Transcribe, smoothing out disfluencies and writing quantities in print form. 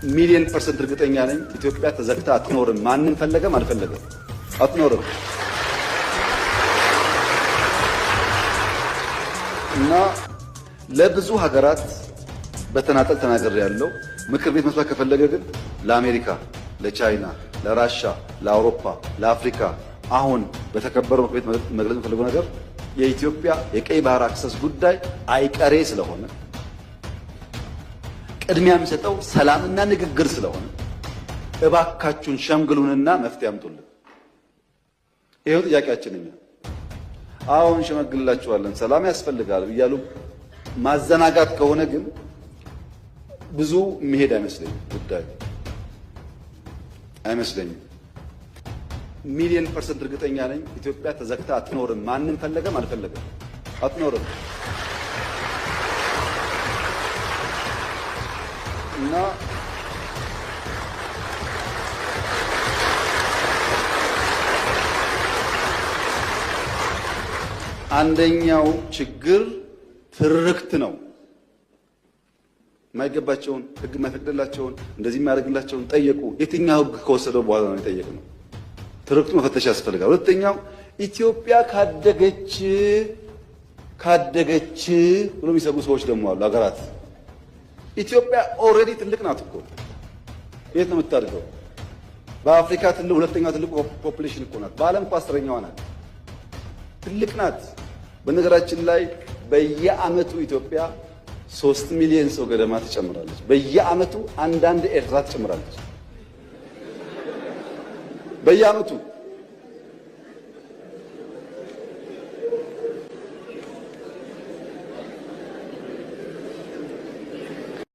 ሚሊዮን ፐርሰንት እርግጠኛ ነኝ ኢትዮጵያ ተዘግታ አትኖርም። ማንም ፈለገም አልፈለገም አትኖርም። እና ለብዙ ሀገራት በተናጠል ተናገር ያለው ምክር ቤት መስማት ከፈለገ ግን ለአሜሪካ፣ ለቻይና፣ ለራሻ፣ ለአውሮፓ፣ ለአፍሪካ አሁን በተከበረው ምክር ቤት መግለጽ የፈለገው ነገር የኢትዮጵያ የቀይ ባህር አክሰስ ጉዳይ አይቀሬ ስለሆነ ቅድሚያ የሚሰጠው ሰላምና ንግግር ስለሆነ እባካችሁን ሸምግሉንና መፍትሄ አምጡልን። ይሄው ጥያቄያችን እኛ አሁን ሸመግልላችኋለን ሰላም ያስፈልጋል እያሉ ማዘናጋት ከሆነ ግን ብዙ መሄድ አይመስለኝም። ጉዳይ አይመስለኝም። ሚሊዮን ፐርሰንት እርግጠኛ ነኝ ኢትዮጵያ ተዘግታ አትኖርም። ማንም ፈለገም አልፈለገም አትኖርም። እና አንደኛው ችግር ትርክት ነው። የማይገባቸውን ሕግ የማይፈቅድላቸውን እንደዚህ የማያደርግላቸውን ጠየቁ። የትኛው ሕግ ከወሰደው በኋላ ነው የጠየቅነው? ትርክቱ መፈተሽ ያስፈልጋል። ሁለተኛው ኢትዮጵያ ካደገች ብሎ የሚሰጉ ሰዎች ደግሞ አሉ። ሀገራት ኢትዮጵያ ኦልሬዲ ትልቅ ናት እኮ። የት ነው የምታድገው? በአፍሪካ ሁለተኛው ትልቁ ፖፑሌሽን እኮ ናት። በዓለም እኮ 10ኛዋ ናት። ትልቅ ናት። በነገራችን ላይ በየዓመቱ ኢትዮጵያ 3 ሚሊዮን ሰው ገደማ ትጨምራለች። በየዓመቱ አንዳንድ ኤርትራ ትጨምራለች። በየዓመቱ